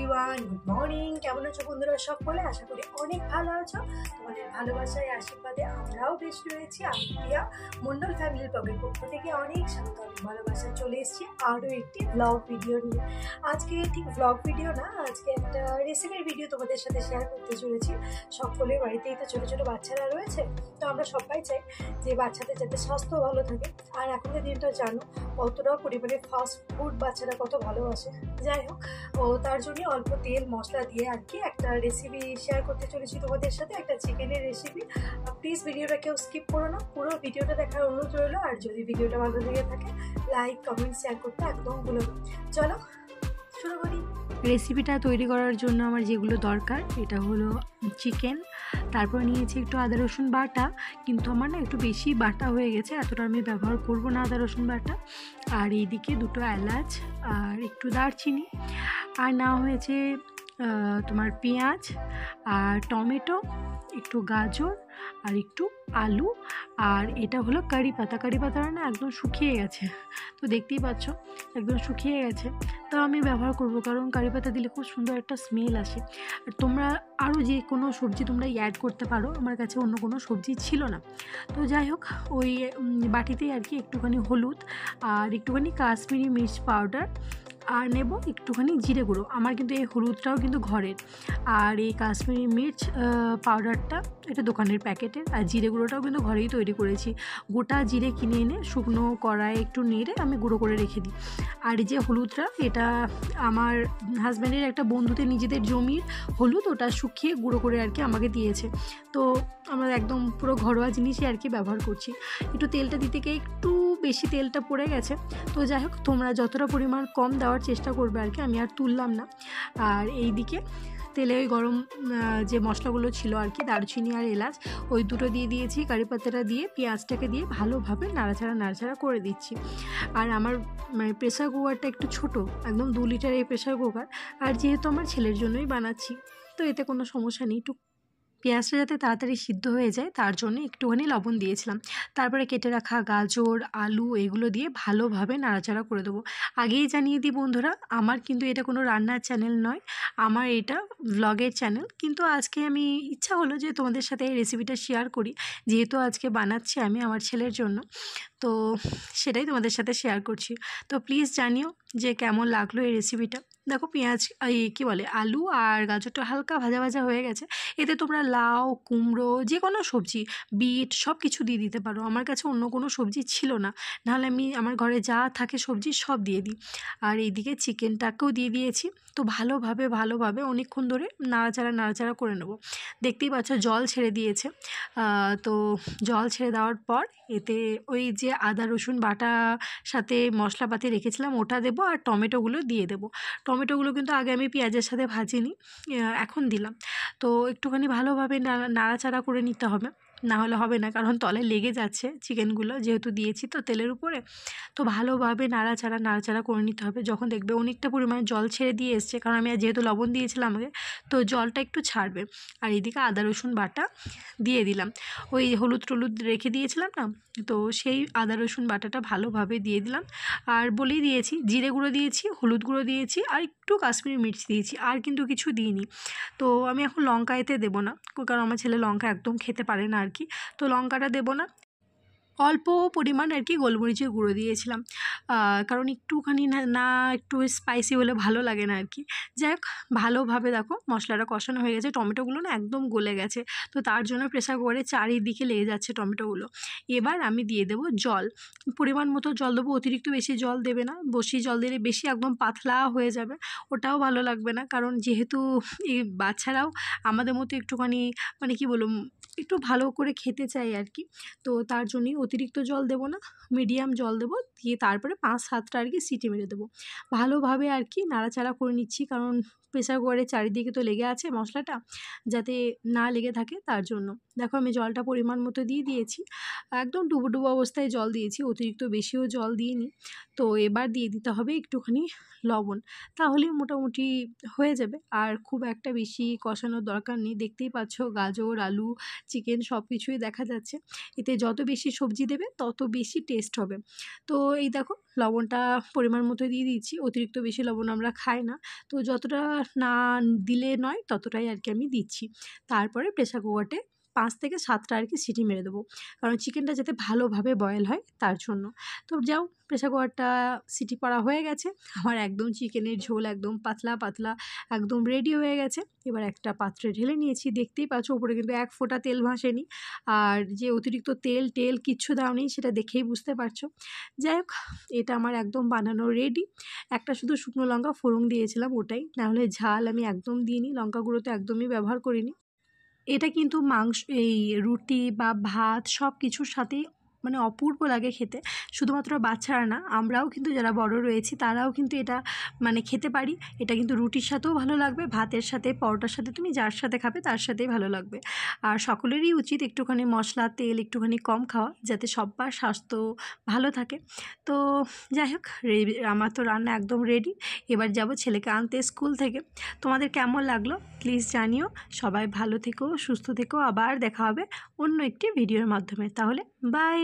Everyone, good morning. কেমন আছো বন্ধুরা সকলে? আশা করি অনেক ভালো আছো। তোমাদের ভালোবাসায় আশীর্বাদে আমরাও বেশ রয়েছি। আমি প্রিয়া মন্ডল ফ্যামিলির ব্লগের পক্ষ থেকে অনেক স্বাগত, ভালোবাসায় চলে এসেছি আরও একটি ব্লগ ভিডিও নিয়ে। আজকে ঠিক ব্লগ ভিডিও না, আজকে একটা রেসিপির ভিডিও তোমাদের সাথে শেয়ার করতে চলেছি। সকলের বাড়িতেই তো ছোটো ছোটো বাচ্চারা রয়েছে, তো আমরা সবাই চাই যে বাচ্চাদের যাতে স্বাস্থ্য ভালো থাকে। আর এখনকার দিনটা জানো কতটা পরিমাণে ফাস্ট ফুড বাচ্চারা কত ভালোবাসে। যাই হোক, ও তার জন্য অল্প তেল মশলা দিয়ে আর কি একটা রেসিপি শেয়ার করতে চলেছি তোমাদের সাথে, একটা চিকেনের রেসিপি। প্লিজ ভিডিওটা কেউ স্কিপ করো না, পুরো ভিডিওটা দেখার অনুরোধ রইলো। আর যদি ভিডিওটা ভালো লেগে থাকে লাইক কমেন্ট শেয়ার করতে একদম ভুলো না। চলো শুরু করি। রেসিপিটা তৈরি করার জন্য আমার যেগুলো দরকার, এটা হলো চিকেন, তারপর নিয়েছি একটু আদা রসুন বাটা, কিন্তু আমার না একটু বেশি বাটা হয়ে গেছে, এতটা আমি ব্যবহার করব না আদা রসুন বাটা। আর এইদিকে দুটো এলাচ আর একটু দারচিনি, আর না হয়েছে তোমার পেঁয়াজ আর টমেটো, একটু গাজর আর একটু আলু, আর এটা হলো কারি পাতা। কারি পাতাটা না একদম শুকিয়ে গেছে, তো দেখতেই পাচ্ছ একদম শুকিয়ে গেছে। তো আমি ব্যবহার করব, কারণ কারি পাতা দিলে খুব সুন্দর একটা স্মেল আসে। আর তোমরা আরও যে কোনো সবজি তোমরা অ্যাড করতে পারো, আমার কাছে অন্য কোনো সবজি ছিল না। তো যাই হোক, ওই বাটিতেই আর কি একটুখানি হলুদ আর একটুখানি কাশ্মীরি মির্চ পাউডার, আর নেব একটুখানি জিরে গুঁড়ো। আমার কিন্তু এই হলুদটাও কিন্তু ঘরের, আর এই কাশ্মীরি মির্চ পাউডারটা এটা দোকানের প্যাকেটের, আর জিরে গুঁড়োটাও কিন্তু ঘরেই তৈরি করেছি। গোটা জিরে কিনে এনে শুকনো কড়াইয়ে একটু নেড়ে আমি গুঁড়ো করে রেখে দিই। আর এই যে হলুদটা, এটা আমার হাজব্যান্ডের একটা বন্ধুদের নিজেদের জমির হলুদ, ওটা শুকিয়ে গুঁড়ো করে আর কি আমাকে দিয়েছে। তো আমরা একদম পুরো ঘরোয়া জিনিসই আর কি ব্যবহার করছি। একটু তেলটা দিতে গিয়ে একটু বেশি তেলটা পড়ে গেছে, তো যাই হোক তোমরা যতটা পরিমাণ কম দেওয়ার চেষ্টা করবে আর কি, আমি আর তুললাম না। আর এই দিকে তেলে ওই গরম যে মশলাগুলো ছিল আর কি, দারচিনি আর এলাচ, ওই দুটো দিয়ে দিয়েছি, কারি পাতাটা দিয়ে পেঁয়াজটাকে দিয়ে ভালোভাবে নাড়াচাড়া করে দিচ্ছি। আর আমার মানে প্রেসার কুকারটা একটু ছোট, একদম 2 লিটার এই প্রেসার কুকার, আর যেহেতু আমার ছেলের জন্যই বানাচ্ছি, তো এতে কোনো সমস্যা নেই। একটু পেঁয়াজটা যাতে তাড়াতাড়ি সিদ্ধ হয়ে যায় তার জন্য একটুখানি লবণ দিয়েছিলাম। তারপরে কেটে রাখা গাজর আলু এগুলো দিয়ে ভালোভাবে নাড়াচাড়া করে দেবো। আগেই জানিয়ে দিই বন্ধুরা, আমার কিন্তু এটা কোনো রান্নার চ্যানেল নয়, আমার এটা ভ্লগের চ্যানেল। কিন্তু আজকে আমি ইচ্ছা হলো যে তোমাদের সাথে এই রেসিপিটা শেয়ার করি, যেহেতু আজকে বানাচ্ছি আমি আমার ছেলের জন্য, তো সেটাই তোমাদের সাথে শেয়ার করছি। তো প্লিজ জানিও যে কেমন লাগলো এই রেসিপিটা। দেখো পেঁয়াজ কী বলে আলু আর গাজরটা হালকা ভাজা ভাজা হয়ে গেছে। এতে তোমরা লাউ কুমড়ো যে কোনো সবজি বিট সব কিছু দিয়ে দিতে পারো। আমার কাছে অন্য কোনো সবজি ছিল না, নাহলে আমি আমার ঘরে যা থাকে সবজি সব দিয়ে দিই। আর এইদিকে চিকেনটাকেও দিয়ে দিয়েছি। তো ভালোভাবে অনেকক্ষণ ধরে নাড়াচাড়া করে নেব। দেখতেই পাচ্ছ জল ছেড়ে দিয়েছে। তো জল ছেড়ে দেওয়ার পর এতে ওই যে আদা রসুন বাটা সাথে মশলাপাতি রেখেছিলাম ওটা দেবো, আর টমেটোগুলো দিয়ে দেবো। টমেটোগুলো কিন্তু আগে আমি পেঁয়াজের সাথে ভাজিনি, এখন দিলাম। তো একটুখানি ভালোভাবে নাড়াচাড়া করে নিতে হবে, না হলে হবে না, কারণ তলায় লেগে যাচ্ছে চিকেনগুলো যেহেতু দিয়েছি তো তেলের উপরে। তো ভালোভাবে নাড়াচাড়া করে নিতে হবে। যখন দেখবে অনেকটা পরিমাণে জল ছেড়ে দিয়ে এসছে, কারণ আমি যেহেতু লবণ দিয়েছিলাম আগে, তো জলটা একটু ছাড়বে। আর এদিকে আদা রসুন বাটা দিয়ে দিলাম, ওই হলুদ টলুদ রেখে দিয়েছিলাম না, তো সেই আদা রসুন বাটাটা ভালোভাবে দিয়ে দিলাম। আর বলেই দিয়েছি জিরে গুঁড়ো দিয়েছি, হলুদ গুঁড়ো দিয়েছি, আর একটু কাশ্মীরি মির্চ দিয়েছি, আর কিন্তু কিছু দিইনি। তো আমি এখন লঙ্কা এতে দেবো না, কারণ আমার ছেলে লঙ্কা একদম খেতে পারে না আর কি, তো লঙ্কাটা দেবো না। অল্প পরিমাণ আর কি গোলমরিচের গুঁড়ো দিয়েছিলাম, কারণ একটুখানি না একটু স্পাইসি হলে ভালো লাগে না আর কি। যাই হোক ভালোভাবে দেখো মশলাটা কষানো হয়ে গেছে, টমেটোগুলো না একদম গলে গেছে, তো তার জন্য প্রেসার কুকারে চারিদিকে লেগে যাচ্ছে টমেটোগুলো। এবার আমি দিয়ে দেবো জল, পরিমাণ মতো জল দেবো, অতিরিক্ত বেশি জল দেবে না। বেশি জল দিলে বেশি একদম পাতলা হয়ে যাবে, ওটাও ভালো লাগবে না, কারণ যেহেতু এই বাচ্চারাও আমাদের মতো একটুখানি মানে কি বলবো একটু ভালো করে খেতে চাই আর কি। তো তার জন্যই অতিরিক্ত জল দেবো না, মিডিয়াম জল দেবো, দিয়ে তারপরে 5-7টা আর কি সিটি মেরে দেবো। ভালোভাবে আর কি নাড়াচাড়া করে নিচ্ছি, কারণ প্রেসার কুকারের চারিদিকে তো লেগে আছে মশলাটা, যাতে না লেগে থাকে তার জন্য দেখো আমি জলটা পরিমাণ মতো দিয়ে দিয়েছি, একদম ডুবো ডুবো অবস্থায় জল দিয়েছি, অতিরিক্ত বেশিও জল দিইনি। তো এবার দিয়ে দিতে হবে একটুখানি লবণ, তাহলেই মোটামুটি হয়ে যাবে। আর খুব একটা বেশি কষানোর দরকার নেই, দেখতেই পাচ্ছ গাজর, আলু, চিকেন সব কিছুই দেখা যাচ্ছে। এতে যত বেশি সবজি দেবে তত বেশি টেস্ট হবে। তো এই দেখো লবণটা পরিমাণ মতো দিয়ে দিয়েছি, অতিরিক্ত বেশি লবণ আমরা খাই না, তো যতটা না দিলে নয় ততটাই আর কি আমি দিচ্ছি। তারপরে প্রেসার কুকারে 5 থেকে 7টা আর কি সিটি মেরে দেবো, কারণ চিকেনটা যাতে ভালোভাবে বয়েল হয় তার জন্য। তো যাও, প্রেসার কুকারটা সিটি পড়া হয়ে গেছে, আমার একদম চিকেনের ঝোল একদম পাতলা পাতলা একদম রেডি হয়ে গেছে। এবার একটা পাত্রে ঢেলে নিয়েছি, দেখতেই পাচ্ছ উপরে কিন্তু এক ফোঁটা তেল ভাসেনি, আর যে অতিরিক্ত তেল কিচ্ছু দাওনি সেটা দেখেই বুঝতে পারছো। যাই হোক, এটা আমার একদম বানানো রেডি। একটা শুধু শুকনো লঙ্কা ফোড়ন দিয়েছিলাম, ওটাই, নাহলে ঝাল আমি একদম দিইনি, লঙ্কা গুঁড়ো তো একদমই ব্যবহার করিনি। এটা কিন্তু মাংস, এই রুটি বা ভাত সব কিছুর সাথেই মানে অপূর্ব লাগে খেতে। শুধুমাত্র বাচ্চারা না, আমরাও কিন্তু যারা বড় রয়েছি তারাও কিন্তু এটা মানে খেতে পারি। এটা কিন্তু রুটির সাথেও ভালো লাগবে, ভাতের সাথে, পরোটার সাথে, তুমি যার সাথে খাবে তার সাথেই ভালো লাগবে। আর সকলেরই উচিত একটুখানি মশলা তেল একটুখানি কম খাওয়া, যাতে সবার স্বাস্থ্য ভালো থাকে। তো যাই হোক, আমার তো রান্না একদম রেডি। এবার যাব ছেলেকে আনতে স্কুল থেকে। তোমাদের কেমন লাগলো প্লিজ জানিও। সবাই ভালো থেকো, সুস্থ থেকো, আবার দেখা হবে অন্য একটি ভিডিওর মাধ্যমে। তাহলে বাই।